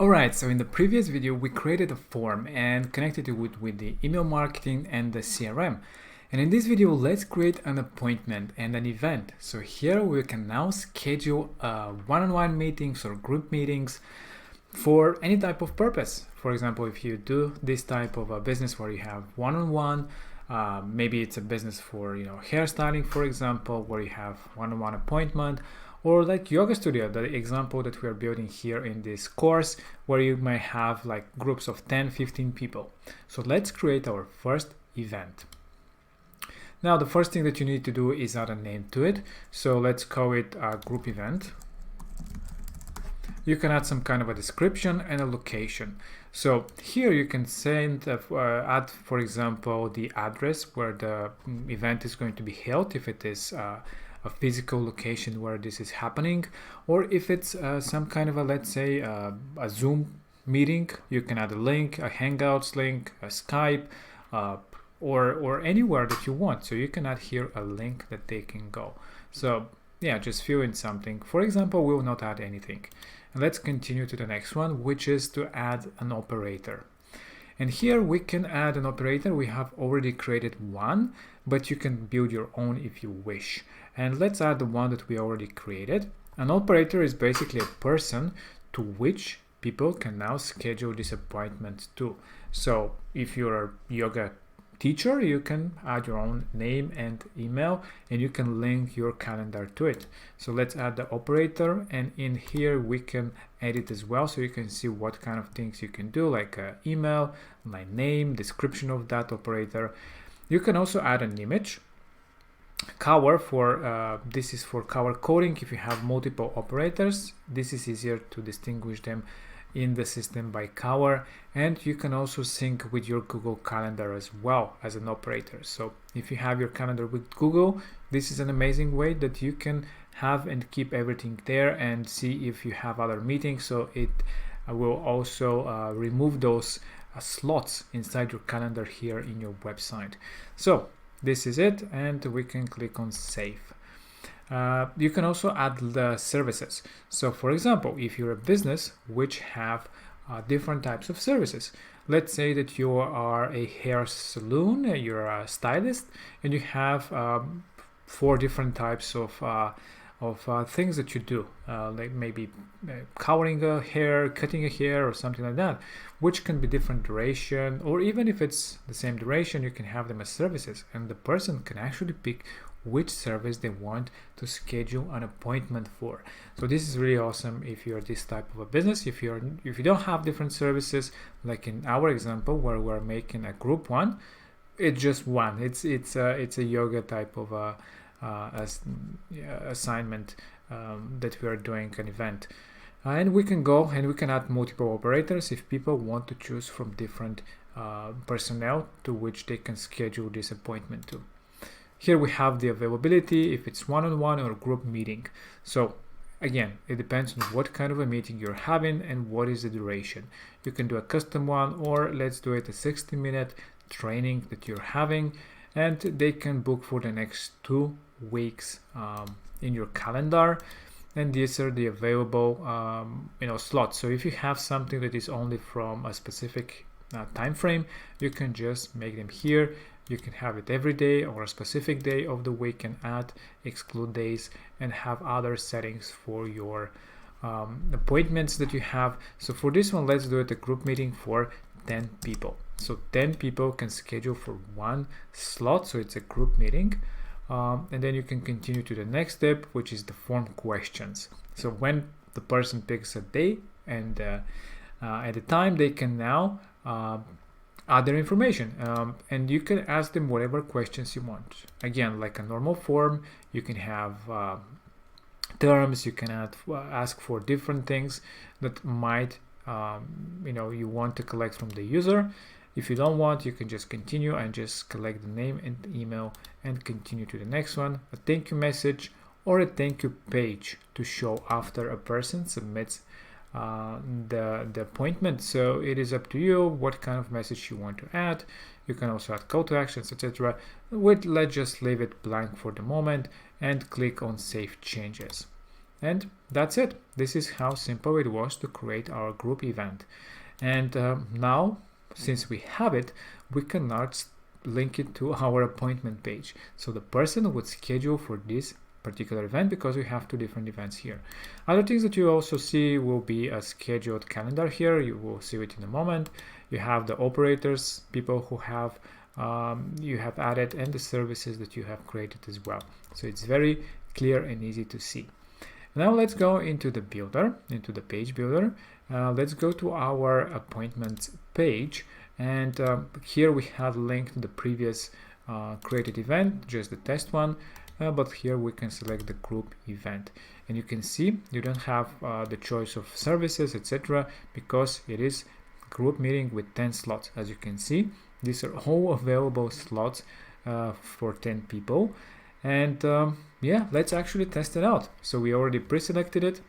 Alright, so in the previous video we created a form and connected it with the email marketing and the CRM. And in this video let's create an appointment and an event. So here we can now schedule one-on-one meetings or group meetings for any type of purpose. For example, if you do this type of a business where you have one-on-one, maybe it's a business for hairstyling, for example, where you have one-on-one appointment, or like yoga studio, the example that we are building here in this course, where you may have like groups of 10-15 people. So let's create our first event. Now the first thing that you need to do is add a name to it. So let's call it a group event. You can add some kind of a description and a location. So here you can add, for example, the address where the event is going to be held, if it is a physical location where this is happening, or if it's some kind of a, let's say, a Zoom meeting, you can add a link, a Hangouts link, a Skype, or anywhere that you want. So you can add here a link that they can go. So yeah, just fill in something. For example, we will not add anything. And let's continue to the next one, which is to add an operator. And here we can add an operator. We have already created one, but you can build your own if you wish. And let's add the one that we already created. An operator is basically a person to which people can now schedule this appointment to. So if you're a yoga teacher, you can add your own name and email, and you can link your calendar to it. So let's add the operator, and in here we can edit as well, so you can see what kind of things you can do, like email, my name, description of that operator. You can also add an image. Color for this is for color coding. If you have multiple operators, this is easier to distinguish them in the system by color, and you can also sync with your Google Calendar as well as an operator. So if you have your calendar with Google, this is an amazing way that you can have and keep everything there and see if you have other meetings. So it will also remove those slots inside your calendar here in your website. So this is it, and we can click on save. You can also add the services. So for example, if you're a business which have different types of services, let's say that you are a hair salon, you're a stylist, and you have 4 different types of things that you do, like maybe coloring a hair, cutting a hair, or something like that, which can be different duration, or even if it's the same duration, you can have them as services, and the person can actually pick which service they want to schedule an appointment for. So this is really awesome if you're this type of a business. If you don't have different services, like in our example where we're making a group one, it's just one. It's a yoga type of assignment that we are doing an event. And we can go and we can add multiple operators if people want to choose from different personnel to which they can schedule this appointment to. Here we have the availability, if it's one-on-one or group meeting. So again, it depends on what kind of a meeting you're having and what is the duration. You can do a custom one, or let's do it a 60-minute training that you're having, and they can book for the next 2 weeks in your calendar. And these are the available slots. So if you have something that is only from a specific time frame, you can just make them here. You can have it every day or a specific day of the week, and add, exclude days, and have other settings for your appointments that you have. So for this one, let's do it a group meeting for 10 people. So 10 people can schedule for 1 slot, so it's a group meeting. And then you can continue to the next step, which is the form questions. So when the person picks a day and at the time, they can now add their information, and you can ask them whatever questions you want. Again, like a normal form, you can have terms, you can ask for different things that might you want to collect from the user. If you don't want, you can just continue and just collect the name and the email and continue to the next one. A thank you message or a thank you page to show after a person submits the appointment. So it is up to you what kind of message you want to add. You can also add call to actions, etc. Let's just leave it blank for the moment and click on save changes. And that's it. This is how simple it was to create our group event. And now, since we have it, we can now link it to our appointment page. So the person would schedule for this particular event because we have two different events here. Other things that you also see will be a scheduled calendar here. You will see it in a moment. You have the operators, people who have you have added, and the services that you have created as well. So it's very clear and easy to see. Now let's go into the builder, into the page builder. Let's go to our appointments page, and here we have linked the previous created event, just the test one, but here we can select the group event, and you can see you don't have the choice of services, etc., because it is group meeting with 10 slots. As you can see, these are all available slots for 10 people. And yeah, let's actually test it out. So we already pre-selected it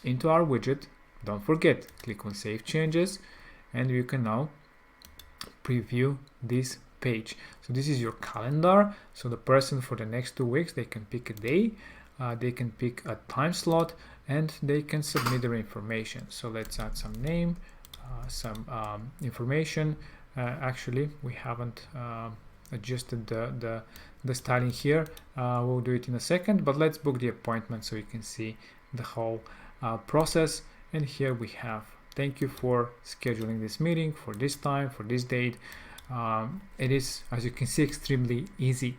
into our widget. Don't forget, click on Save Changes, and you can now preview this page. So this is your calendar. So the person for the next 2 weeks, they can pick a day, they can pick a time slot, and they can submit their information. So let's add some name, some information. Actually, we haven't adjusted the styling here. We'll do it in a second, but let's book the appointment so you can see the whole process. And here we have, thank you for scheduling this meeting for this time, for this date. It is, as you can see, extremely easy.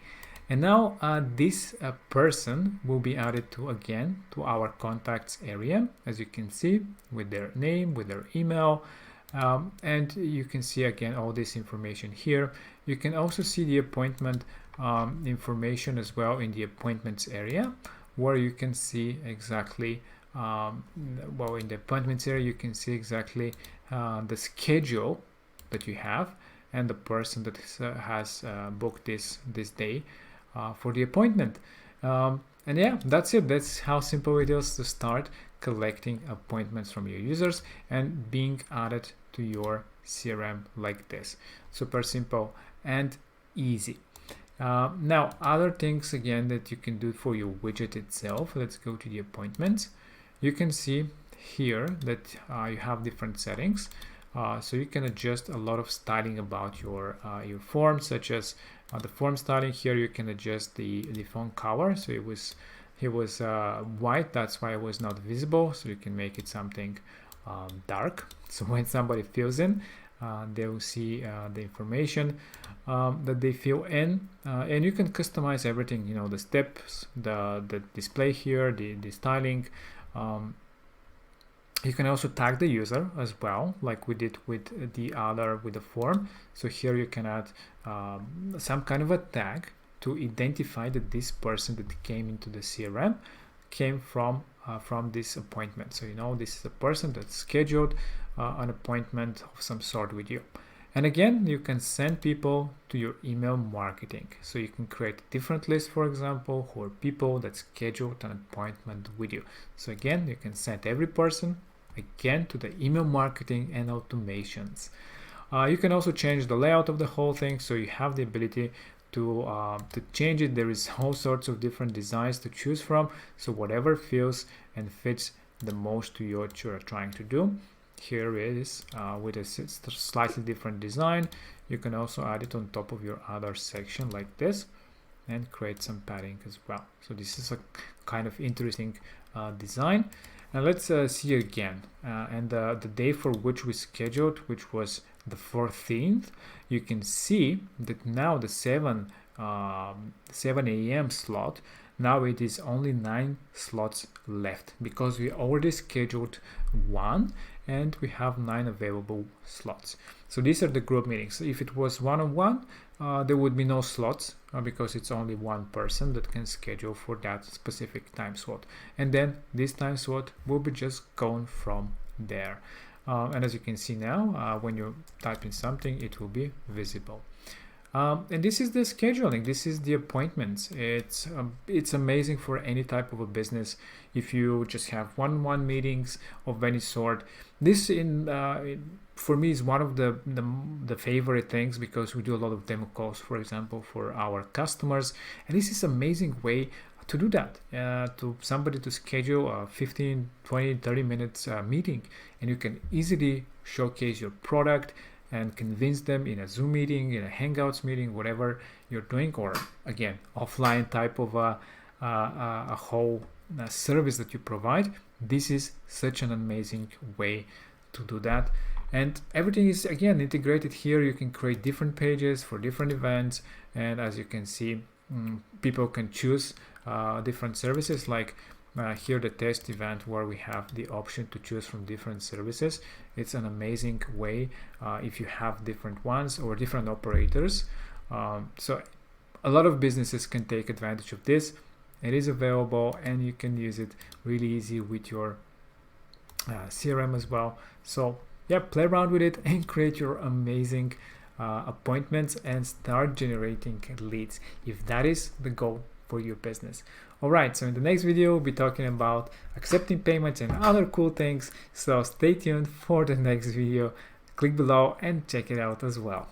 And now this person will be added to our contacts area, as you can see, with their name, with their email. And you can see again all this information here. You can also see the appointment information as well in the appointments area, where you can see exactly well, in the appointments area you can see exactly the schedule that you have and the person that has booked this day for the appointment. And yeah, that's it. That's how simple it is to start collecting appointments from your users and being added to your CRM like this. Super simple and easy. Now, other things again that you can do for your widget itself. Let's go to the appointments. You can see here that you have different settings. So you can adjust a lot of styling about your form, such as the form styling. Here you can adjust the font color. So it was white, that's why it was not visible. So you can make it something dark. So when somebody fills in, they will see the information that they fill in, and you can customize everything. You know, the steps, the display here, the styling. You can also tag the user as well, like we did with the form. So here you can add some kind of a tag to identify that this person that came into the CRM came from this appointment. So you know this is a person that scheduled an appointment of some sort with you. And again, you can send people to your email marketing. So you can create a different list, for example, for people that scheduled an appointment with you. So again, you can send every person again to the email marketing and automations. You can also change the layout of the whole thing, so you have the ability to change it. There is all sorts of different designs to choose from, so whatever feels and fits the most to what you're trying to do. Here it is with a slightly different design. You can also add it on top of your other section like this and create some padding as well. So this is a kind of interesting design. And let's see again. And the day for which we scheduled, which was the 14th, you can see that now the 7 a.m. slot, now it is only 9 slots left because we already scheduled 1 and we have 9 available slots. So these are the group meetings. So if it was one-on-one, there would be no slots because it's only one person that can schedule for that specific time slot. And then this time slot will be just gone from there. And as you can see now, when you type in something, it will be visible. And this is the scheduling. This is the appointments. It's amazing for any type of a business. If you just have one-on-one meetings of any sort, this for me is one of the favorite things because we do a lot of demo calls, for example, for our customers, and this is an amazing way to do that, to somebody to schedule a 15, 20, 30 minutes meeting, and you can easily showcase your product and convince them in a Zoom meeting, in a Hangouts meeting, whatever you're doing, or again, offline type of a whole service that you provide. This is such an amazing way to do that. And everything is again integrated here. You can create different pages for different events, and as you can see, people can choose different services, like here the test event where we have the option to choose from different services. It's an amazing way if you have different ones or different operators. So a lot of businesses can take advantage of this. It is available and you can use it really easy with your CRM as well. So yeah, play around with it and create your amazing appointments and start generating leads if that is the goal for your business. All right, so in the next video we'll be talking about accepting payments and other cool things, so stay tuned for the next video. Click below and check it out as well.